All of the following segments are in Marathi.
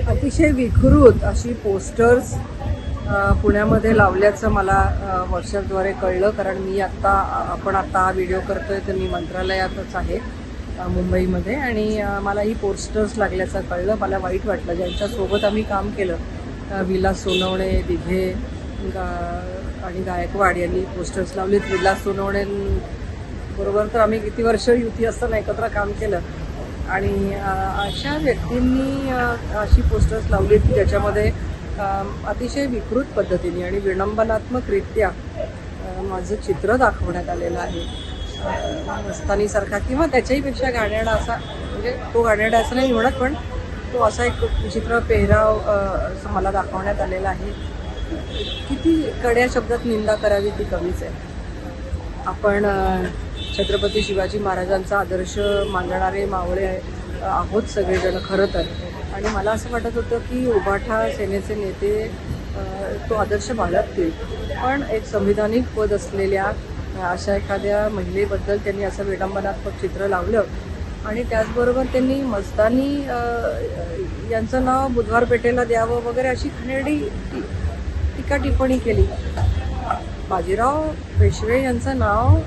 अतिशय विकृत अशी पोस्टर्स पुण्यामध्ये लावल्याचं मला व्हॉट्सॲपद्वारे कळलं. कारण मी आपण आता हा व्हिडिओ करतोय तर मी मंत्रालयातच आहे मुंबईमध्ये, आणि मला ही पोस्टर्स लागल्याचं कळलं. मला वाईट वाटलं. ज्यांच्यासोबत आम्ही काम केलं, विलास सोनवणे, दिघे आणि गायकवाड यांनी पोस्टर्स लावलीत. विलास सोनवणे बरोबर तर आम्ही किती वर्ष युती असताना एकत्र काम केलं, आणि अशा व्यक्तींनी अशी पोस्टर्स लावलीत की ज्याच्यामध्ये अतिशय विकृत पद्धतीने आणि विडंबनात्मकरित्या माझं चित्र दाखवण्यात आलेलं आहे. मस्तानीसारखा किंवा त्याच्याही पेक्षा घाणेरडा असा, म्हणजे तो घाणेरडा असं नाही म्हणत, पण तो असा एक विचित्र पेहराव असं मला दाखवण्यात आलेला आहे. किती कड्या शब्दात निंदा करावी ती कमीच आहे. आपण छत्रपती शिवाजी महाराजांचा आदर्श मानणारे मावळे आहोत सगळेजण खरं तर, आणि मला असं वाटत होतं की उभाठा सेनेचे नेते तो आदर्श बाळगतील, पण एक संविधानिक पद असलेल्या अशा एखाद्या महिलेबद्दल त्यांनी असं विडंबनात्मक चित्र लावलं, आणि त्याचबरोबर त्यांनी मस्तानी यांचं नाव बुधवार पेठेला द्यावं वगैरे अशी घाणेरडी टीका टिप्पणी केली. बाजीराव पेशवे यांचं नाव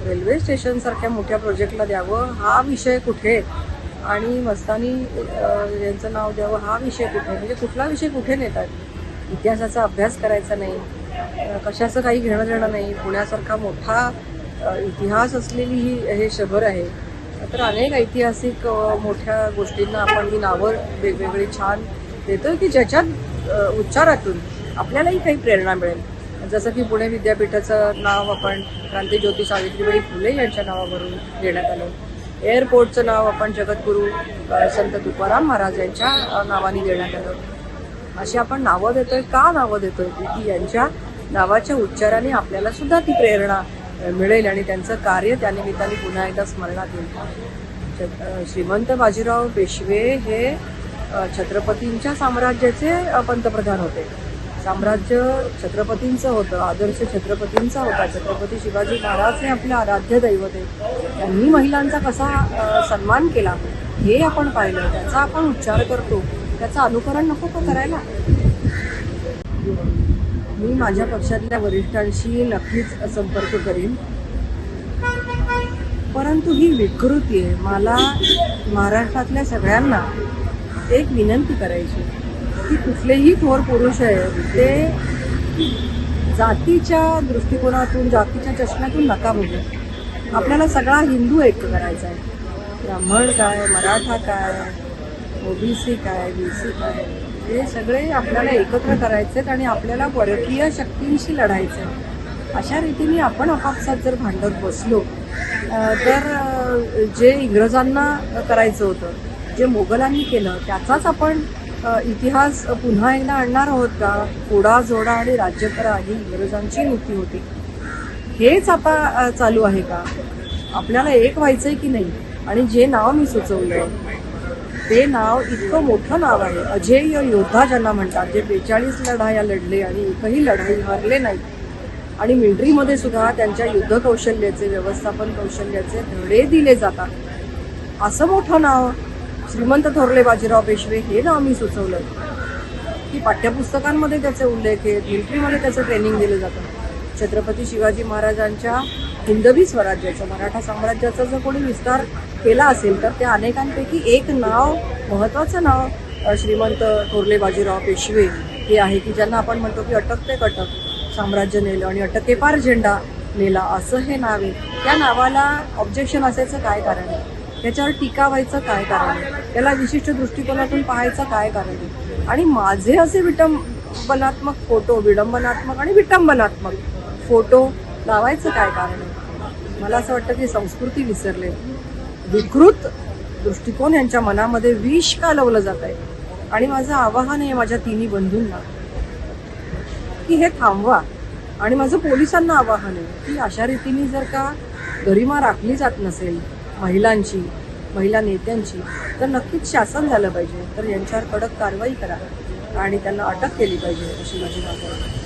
रेल्वे स्टेशनसारख्या मोठ्या प्रोजेक्टला द्यावं हा विषय कुठे, आणि मस्तानी यांचं नाव द्यावं हा विषय कुठे, म्हणजे कुठला विषय कुठे नेतात? इतिहासाचा अभ्यास करायचा नाही, कशाचं काही घेणं देणं नाही. पुण्यासारखा मोठा इतिहास असलेली हे शहर आहे, तर अनेक ऐतिहासिक मोठ्या गोष्टींना आपण ही नावं वेगवेगळी छान देतो की ज्याच्यात उच्चारातून आपल्यालाही काही प्रेरणा मिळेल. जसं की पुणे विद्यापीठाचं नाव आपण क्रांतीज्योती सावित्रीबाई फुले यांच्या नावावरून देण्यात आलं. एअरपोर्टचं नाव आपण जगद्गुरू संत तुकाराम महाराज यांच्या नावाने देण्यात आलं. अशी आपण नावं देतोय. का नावं देतोय? की यांच्या नावाच्या उच्चाराने आपल्याला सुद्धा ती प्रेरणा मिळेल आणि त्यांचं कार्य त्यानिमित्ताने पुन्हा एकदा स्मरणात येईल. श्रीमंत बाजीराव पेशवे हे छत्रपतींच्या साम्राज्याचे पंतप्रधान होते. साम्राज्य छत्रपतींचं होतं, आदर्श छत्रपतींचा होता. छत्रपती शिवाजी महाराज हे आपलं आराध्य दैवत आहे. त्यांनी महिलांचा कसा सन्मान केला हे आपण पाहिलं, त्याचा आपण उच्चार करतो, त्याचं अनुकरण नको का करायला? मी माझ्या पक्षातल्या वरिष्ठांशी नक्कीच संपर्क करीन, परंतु ही विकृती आहे. मला महाराष्ट्रातल्या सगळ्यांना एक विनंती करायची की कुठलेही थोर पुरुष आहे ते जातीच्या दृष्टिकोनातून, जातीच्या चष्म्यातून नका बघू. आपल्याला सगळा हिंदू एक करायचा आहे. ब्राह्मण काय, मराठा काय, ओबीसी काय, बीसी काय, हे सगळे आपल्याला एकत्र करायचे आहेत आणि आपल्याला परकीय शक्तींशी लढायचं आहे. अशा रीतीने आपण आपापसात जर भांडत बसलो तर जे इंग्रजांना करायचं होतं, जे मोगलांनी केलं, त्याचाच आपण इतिहास पुन्हा एकदा आणणार आहोत का? फोडा, जोडा आणि राज्य करा ही इंग्रजांची नीती होती. हेच आता चालू आहे का? आपल्याला एक व्हायचंय की नाही? आणि जे नाव मी सुचवलं ते नाव इतकं मोठं नाव आहे, अजेय योद्धा ज्यांना म्हणतात, जे 42 लढाया लढले आणि एकही लढाई हरले नाही, आणि मिलिटरीमध्ये सुद्धा त्यांच्या युद्ध कौशल्याचे, व्यवस्थापन कौशल्याचे धडे दिले जातात, असं मोठं नाव श्रीमंत थोरले बाजीराव पेशवे हे नाव मी सुचवलं की पाठ्यपुस्तकांमध्ये त्याचे उल्लेख आहेत, मिलिटरीमध्ये त्याचं ट्रेनिंग दिलं जातं. छत्रपती शिवाजी महाराजांच्या हिंदवी स्वराज्याचा, मराठा साम्राज्याचा जर कोणी विस्तार केला असेल तर त्या अनेकांपैकी एक नाव, महत्त्वाचं नाव श्रीमंत थोरले बाजीराव पेशवे हे आहे, की ज्यांना आपण म्हणतो की अटक ते कटक साम्राज्य नेलं आणि अटकेपार झेंडा नेला, असं हे नाव आहे. त्या नावाला ऑब्जेक्शन असायचं काय कारण आहे? त्याच्यावर टीका व्हायचं काय कारण आहे? त्याला विशिष्ट दृष्टिकोनातून पाहायचं काय कारण आहे? आणि माझे असे विडंबनात्मक फोटो, विडंबनात्मक आणि विटंबनात्मक फोटो लावायचं काय कारण आहे? मला असं वाटतं की संस्कृती विसरले, विकृत दृष्टिकोन यांच्या मनामध्ये विष का लावलं जात आहे. आणि माझं आवाहन आहे माझ्या तिन्ही बंधूंना की हे थांबवा, आणि माझं पोलिसांना आवाहन आहे की अशा रीतीने जर का गरिमा राखली जात नसेल महिलांची, महिला नेत्यांची, तर नक्कीच शासन झालं पाहिजे. तर यांच्यावर कडक कारवाई करा आणि त्यांना अटक केली पाहिजे अशी माझी मागणी आहे.